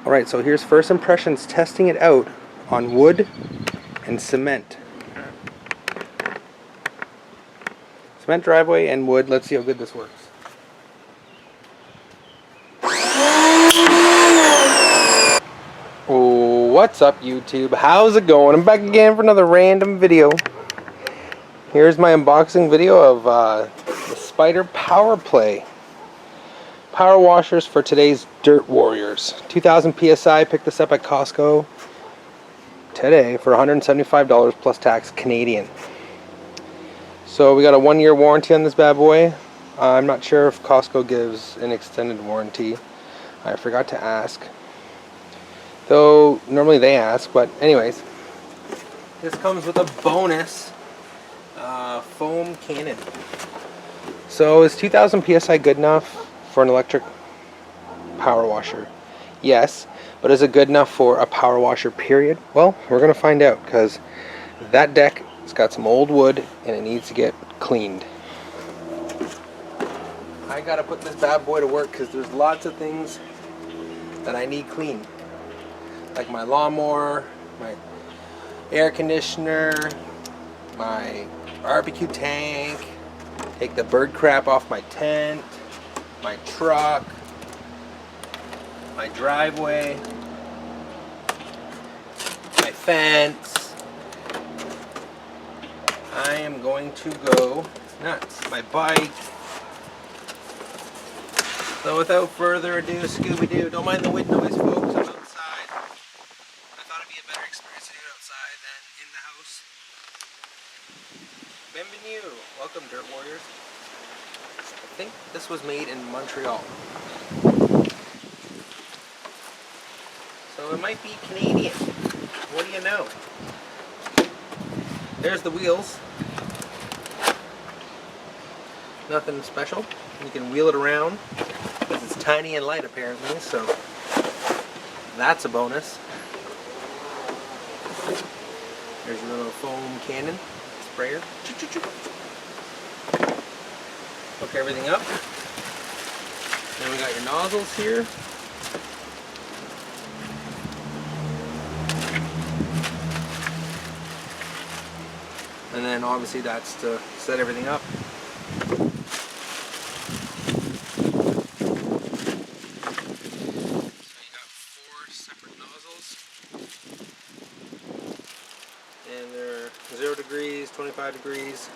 Alright, so here's first impressions testing it out on wood and cement. Cement driveway and wood. Let's see how good this works. Oh, what's up YouTube? How's it going? I'm back again for another random video. Here's my unboxing video of the Spyder Powerplay power washers for today's dirt warriors. 2000 PSI. Picked this up at Costco today for $175 plus tax Canadian. So we got a 1-year warranty on this bad boy. I'm not sure if Costco gives an extended warranty. I forgot to ask. Though normally they ask, but anyways. This comes with a bonus foam cannon. So is 2000 PSI good enough for an electric power washer? Yes, but is it good enough for a power washer period? Well, we're going to find out, because that deck has got some old wood and it needs to get cleaned. I got to put this bad boy to work because there's lots of things that I need cleaned. Like my lawnmower, my air conditioner, my barbecue tank, take the bird crap off my tent, my truck, my driveway, my fence. I am going to go nuts. My bike. So without further ado, Scooby-Doo, don't mind the wind noise, folks. I'm outside. I thought it'd be a better experience to do it outside than in the house. Bienvenue. Welcome, Dirt Warriors. I think this was made in Montreal. So it might be Canadian. What do you know? There's the wheels. Nothing special. You can wheel it around because it's tiny and light apparently, so that's a bonus. There's your little foam cannon sprayer. Hook everything up. Then we got your nozzles here. And then obviously that's to set everything up. So you got 4 separate nozzles. And they're 0 degrees, 25 degrees.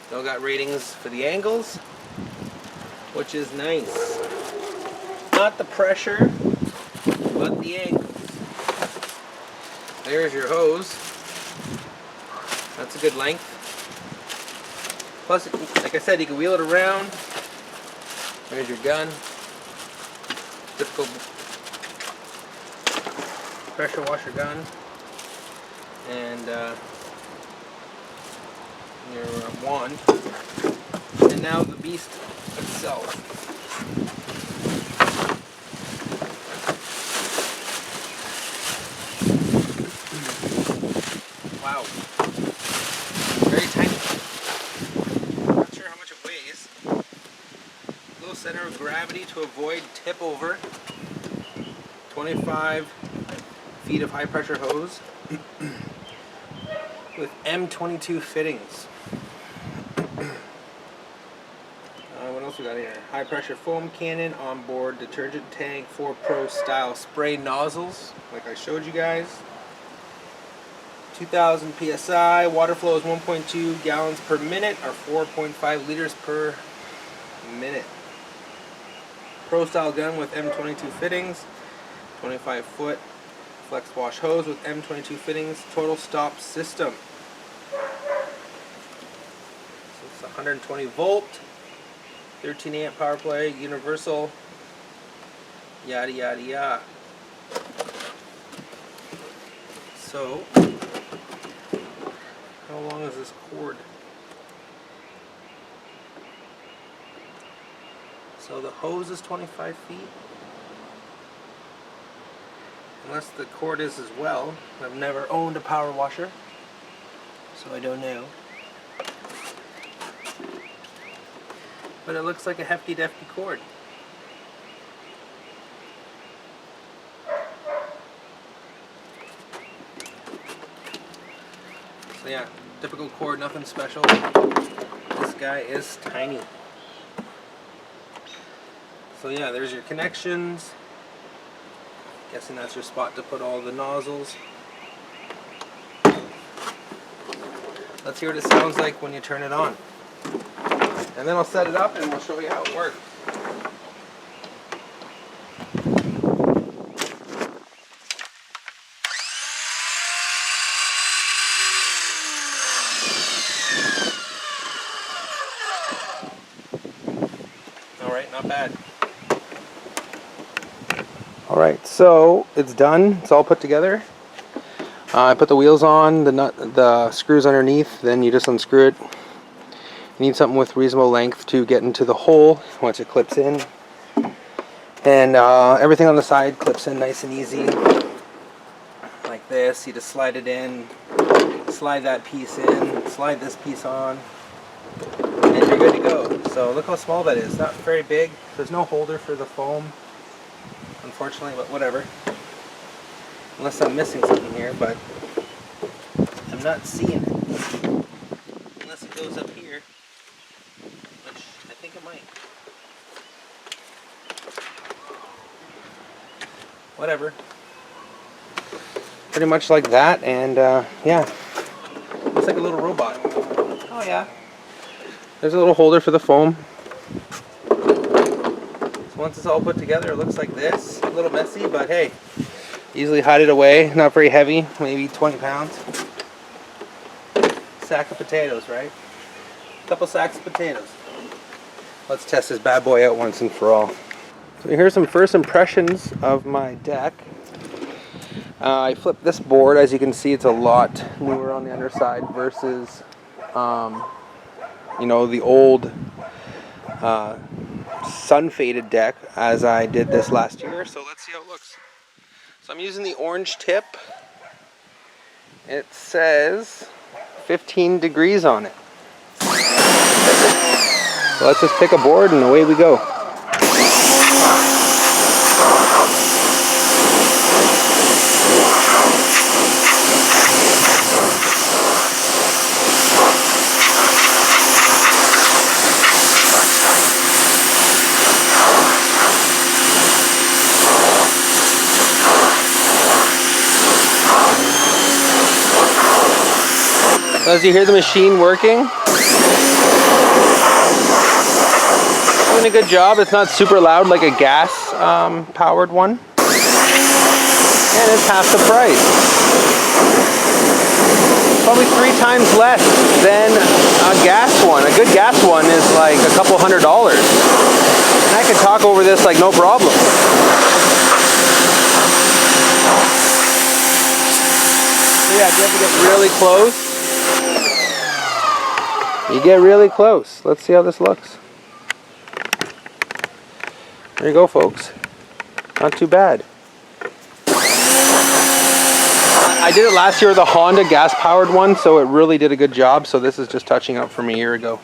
They all got ratings for the angles, which is nice. Not the pressure, but the angles. There's your hose. That's a good length. Plus, like I said, you can wheel it around. There's your gun. Typical pressure washer gun. And your wand. And now the beast itself. Wow. Very tiny. Not sure how much it weighs. Low center of gravity to avoid tip over. 25 feet of high pressure hose with M22 fittings. What else we got here? High pressure foam cannon, onboard detergent tank, 4 Pro style spray nozzles, like I showed you guys. 2000 PSI, water flow is 1.2 gallons per minute or 4.5 liters per minute. Pro style gun with M22 fittings, 25 foot flex wash hose with M22 fittings, total stop system. So it's 120 volt, 13 amp power play, universal, yada yada yada. So, how long is this cord? So the hose is 25 feet. Unless the cord is as well. I've never owned a power washer, so I don't know. But it looks like a hefty defty cord. So yeah, typical cord, nothing special. This guy is tiny. So yeah, there's your connections. Guessing that's your spot to put all the nozzles. Let's hear what it sounds like when you turn it on. And then I'll set it up and we'll show you how it works. Alright, not bad. Alright, so it's done. It's all put together. I put the wheels on, the screws underneath, then you just unscrew it. You need something with reasonable length to get into the hole once it clips in. And everything on the side clips in nice and easy. Like this, you just slide it in, slide that piece in, slide this piece on, and you're good to go. So look how small that is, not very big. There's no holder for the foam, unfortunately, but whatever. Unless I'm missing something here, but I'm not seeing it. Unless it goes up here, which I think it might. Whatever. Pretty much like that, and yeah. Looks like a little robot. Oh yeah. There's a little holder for the foam. So once it's all put together, it looks like this. A little messy, but hey. Easily hide it away, not very heavy, maybe 20 pounds. Sack of potatoes, right? Couple sacks of potatoes. Let's test this bad boy out once and for all. So here's some first impressions of my deck. I flipped this board. As you can see, it's a lot newer on the underside versus, you know, the old sun-faded deck as I did this last year. So let's see how it looks. So I'm using the orange tip. It says 15 degrees on it. So let's just pick a board and away we go. As you hear the machine working, doing a good job. It's not super loud like a gas powered one, and it's half the price. Probably 3 times less than a gas one. A good gas one is like a couple $100, and I can talk over this like no problem. So yeah, if you have to get really close, you get really close. Let's see how this looks. There you go, folks. Not too bad. I did it last year with a Honda gas-powered one, so it really did a good job. So this is just touching up from a year ago.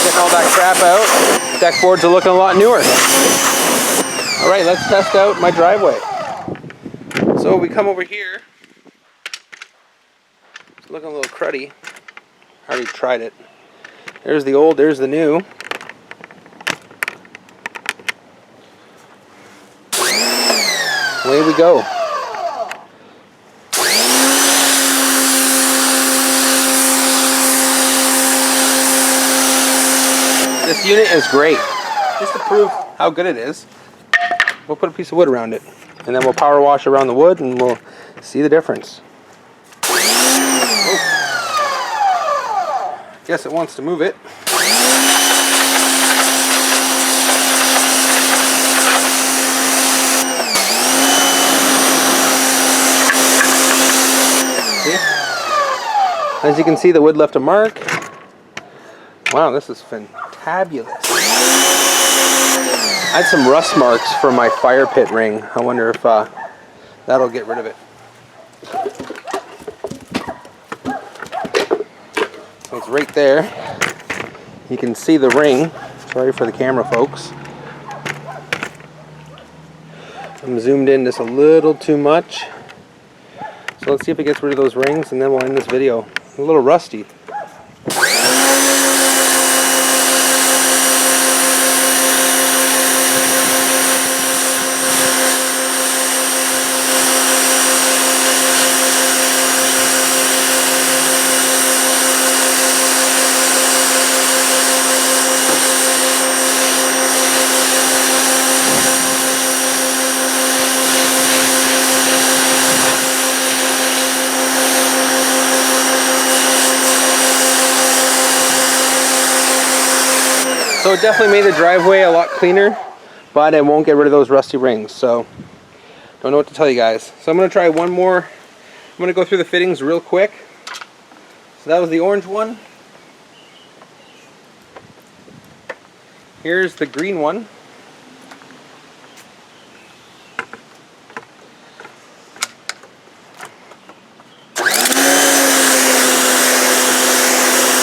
Getting all that crap out. Deck boards are looking a lot newer. All right, let's test out my driveway. So we come over here. It's looking a little cruddy. I already tried it. There's the old, there's the new. Away we go. This unit is great. Just to prove how good it is, we'll put a piece of wood around it. And then we'll power wash around the wood and we'll see the difference. Guess it wants to move it. See? As you can see, the wood left a mark. Wow, this is fantabulous. I had some rust marks from my fire pit ring. I wonder if that'll get rid of it. So it's right there. You can see the ring. Sorry for the camera, folks. I'm zoomed in just a little too much. So let's see if it gets rid of those rings, and then we'll end this video. A little rusty. So it definitely made the driveway a lot cleaner, but it won't get rid of those rusty rings. So don't know what to tell you guys. So I'm going to try one more. I'm going to go through the fittings real quick. So that was the orange one. Here's the green one. A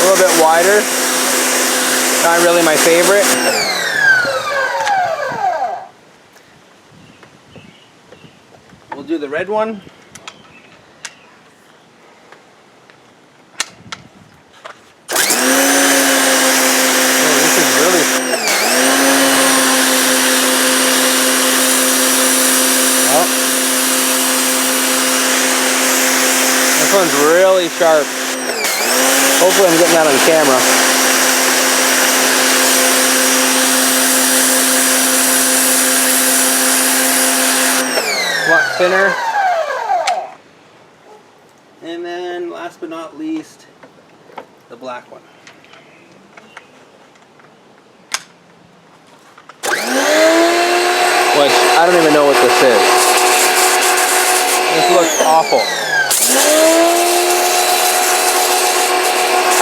little bit wider. Not really my favorite. We'll do the red one. Oh, this is really... Oh. This one's really sharp. Hopefully I'm getting that on camera. A lot thinner. And then last but not least, the black one. Which I don't even know what this is. This looks awful.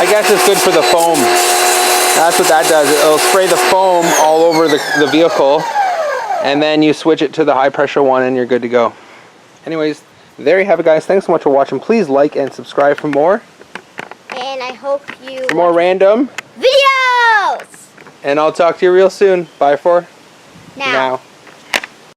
I guess it's good for the foam. That's what that does. It'll spray the foam all over the vehicle. And then you switch it to the high pressure one and you're good to go. Anyways, there you have it, guys. Thanks so much for watching. Please like and subscribe for more. And I hope you... For more random videos! And I'll talk to you real soon. Bye for now.